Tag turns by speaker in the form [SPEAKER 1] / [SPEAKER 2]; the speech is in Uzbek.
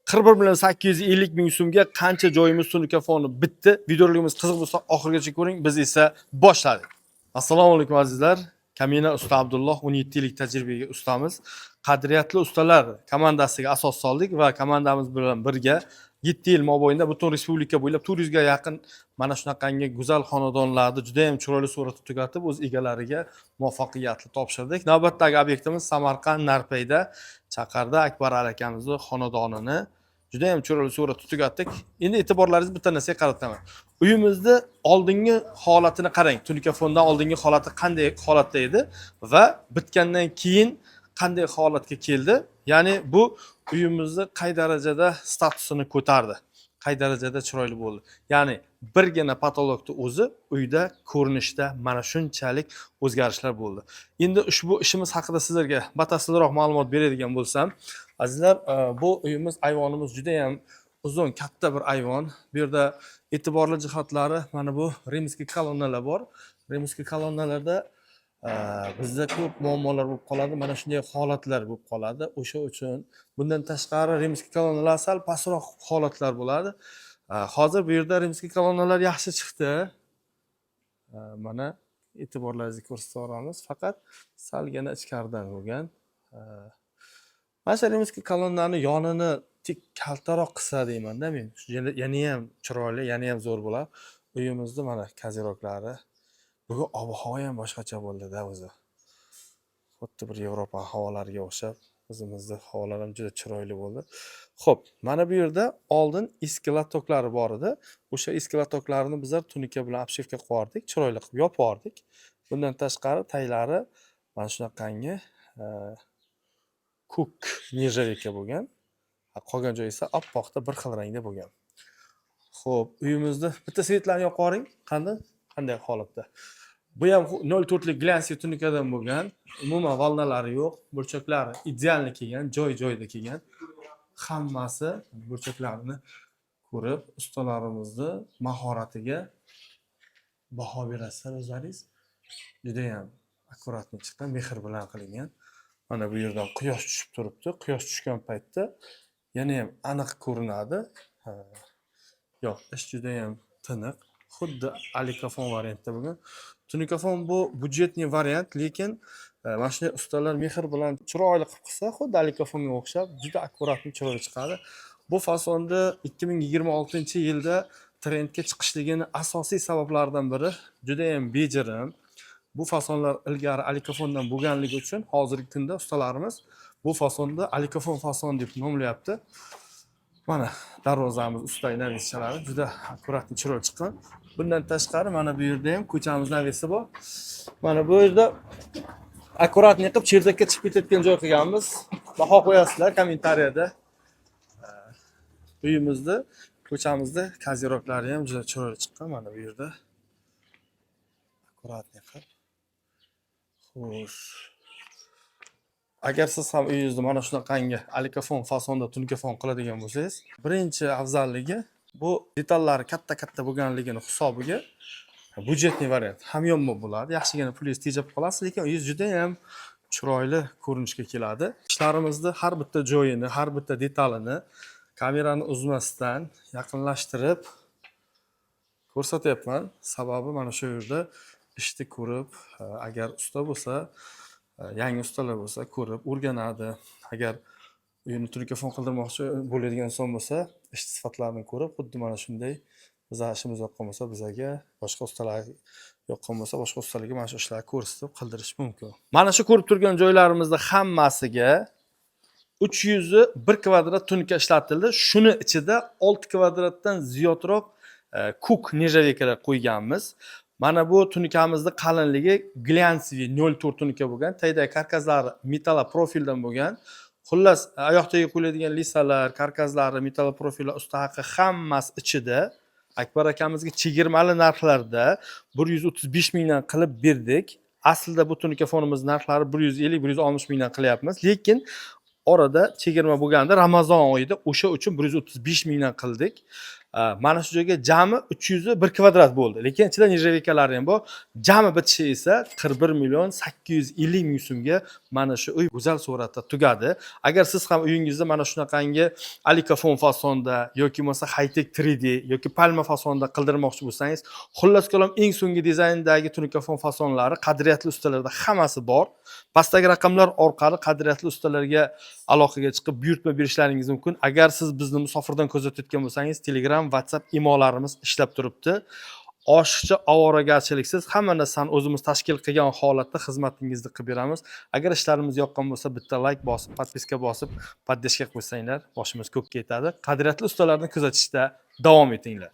[SPEAKER 1] 41.850 ming so'mga qancha joyimiz tunuka foni bitdi. Videolarimiz qiziq bo'lsa oxirigacha ko'ring. Biz esa boshladik. Assalomu alaykum azizlar. Kamina usta Abdulloh 17 yillik tajribaga ustamiz. Qadriyatli ustalar komandasiga asos soldik va komandamiz bilan birga 7 yil mobaynida butun respublika bo'ylab 400 ga yaqin mana shunaqangi go'zal xonadonlarni juda ham chiroyli suratga tugatib o'z egalariga muvaffaqiyatli topshirdik. Navbatdagi obyektimiz Samarqand Narpayda Chaqarda Akbar akamizning xonadonini juda ham chiroyli suratga tugatdik. Endi e'tiborlaringizni bitta narsaga qarataman. Uyimizni oldingi holatini qarang. Tunuka fondan oldingi holati qanday holatda edi va bitgandan keyin qanday holatga keldi? Ya'ni bu uyimizni qay darajada statusini ko'tardi, qay darajada chiroyli bo'ldi. Ya'ni birgina patologning o'zi uyda ko'rinishda mana shunchalik o'zgarishlar bo'ldi. Endi ushbu ishimiz haqida sizlarga batafsilroq ma'lumot beradigan bo'lsam, azizlar, bu uyimiz, ayvonimiz juda ham uzun, katta bir ayvon. Bu yerda e'tiborli jihatlari mana bu rimskiy kolonnalar bor. Rimskiy kolonnalarda bizda ko'p muammolar bo'lib qoladi. Mana shunday holatlar bo'lib qoladi. O'sha uchun bundan tashqari rimskiy kolonnalar sal pastroq holatlar bo'ladi. Hozir bu yerda rimskiy kolonnalar yaxshi chiqdi. Mana e'tiborlaringizni ko'rsatib o'ramiz. Faqat salgina ichkaridan bo'lgan. Mana shu rimskiy kolonnani yonini tik kaltaroq qilsa deyman-da men. Yana ham chiroyli, yana ham zo'r bo'ladi. Uyimizda mana kaziroklari. Bugun ob-havo ham boshqacha bo'ldi-da o'zi. Xuddi bir Yevropa havolariga o'xshab, o'zimizning havolar ham juda chiroyli bo'ldi. Xo'p, mana bu yerda oldin eski latoklari bor edi. O'sha eski latoklarni bizlar tunuka bilan obshivka qo'yardik, chiroyli qilib yopardik. Bundan tashqari taylari mana shunaqangi kuk nirjavika bo'lgan. Qolgan joyi esa oppoqda bir xil rangda bo'lgan. Xo'p, uyimizni bitta svetlarni yoqib qo'ying. Qanday holatda? Bu ham 0.4 lik glansiy tunikadan bo'lgan. Umuman valnalari yo'q, burchaklari idealni kelgan, joy-joyida kelgan. Hammasi burchaklarini ko'rib, ustalarimizni mahoratiga baho berasizlar o'zlaringiz. Juda ham akkuratni chiqqan, mehr bilan qilingan. Mana bu yerdan quyosh tushib turibdi. Quyosh tushgan paytda yana ham aniq ko'rinadi. Yo'q, ish juda ham tiniq. Xuddi alikafon variantda bo'lgan. Tunikafon bu budjetniy variant, lekin mana shunday ustalar mehr bilan chiroyli qilib qilsa, xuddi alikafonga o'xshab juda akkuratli chiroyli chiqadi. Bu fasonni 2026-yilda trendga chiqishligini asosiy sabablaridan biri juda ham bejirim. Bu fasonlar ilgari alikafondan bo'lganligi uchun hozirgi kunda ustalarimiz bu fasonni alikafon fason deb nomlayapti. Mana darvozamiz ustay navischalari juda akkuratli chiroyli chiqqan. Bundan tashqari mana bu yerda ham ko'chamiz navisi bor. Mana bu yerda akkuratni qilib cherdakka chiqib ketayotgan joy qilganmiz. Baho qo'yasizlar kommentariyada. Uyimizda, ko'chamizda kaziroklari ham juda chiroyli chiqqan mana bu yerda. Akkuratni qilib. Xo'sh. Agar siz ham uyingizni mana shunaqangi alikafon fasonda tunkafon qiladigan bo'lsangiz, birinchi afzalligi bu detallari katta bo'lganligini hisobiga budjetniy variant ham yomon bo'ladi. Yaxshigina pulingiz tejab qolasiz, lekin uyingiz juda ham chiroyli ko'rinishga keladi. Ishlarimizni har bitta joyini, har bitta detalini kamerani uzmasdan yaqinlashtirib ko'rsatyapman. Sababi mana shu yerda ishni ko'rib, agar usta bo'lsa, yangi ustalar bo'lsa, ko'rib o'rganadi. Agar uyini tunikafon qildirmoqchi bo'ladigan inson bo'lsa, ish sifatlarini ko'rib, xuddi mana shunday bizning ishimiz yoqqan bo'lsa, bizga boshqa ustalar yoqqan bo'lsa, boshqa ustalarga mana shu ishlarni ko'rsatib qildirish mumkin. Mana shu ko'rib turgan joylarimizning hammasiga 301 kvadrat tunika ishlatildi. Shuni ichida 6 kvadratdan ziyodroq kuk nirjavikalar qo'yganmiz. Mana bu tunikamizni qalinligi glansiy 0.4 tunika bo'lgan. Taydagi karkazlari metall profildan bo'lgan. Xullas, oyoqdagi qo'yiladigan lisalar, karkazlari, metall profillar, usta haqi hammasi ichida. Akbar akamizga chegirmali narxlarda 135 mingdan qilib berdik. Aslida bu tunikafonimiz narxlari 150-160 mingdan qilyapmiz, lekin orada chegirma bo'lganda Ramazon oyida o'sha uchun 135 mingdan qildik. Mana shu joyga jami 301 kvadrat bo'ldi. Lekin ichida nejavikalar ham bor. Jami bitishi esa 41 million 850 ming so'mga mana shu uy go'zal suratda tugadi. Agar siz ham uyingizda mana shunaqangi alikafon fasonda yoki bo'lmasa high-tech 3D yoki palma fasonda qildirmoqchi bo'lsangiz, xullas kalom eng so'nggi dizayndagi tunikafon fasonlari qadriyatli ustalarda hammasi bor. Pastdagi raqamlar orqali qadriyatli ustalarga aloqaga chiqib buyurtma berishlaringiz mumkin. Agar siz bizni musofirdan kuzatayotgan bo'lsangiz, Telegram, WhatsApp imolarimiz ishlab turibdi. Oshiqcha ovoragarchiliksiz hamma narsani o'zimiz tashkil qilgan holatda xizmatingizni qilib beramiz. Agar ishlarimiz yoqqan bo'lsa, bitta like bosib, podpiska bosib, poddeshka qo'ysanglar, boshimiz ko'kka yetadi. Qadriyatli ustalarni kuzatishda davom etinglar.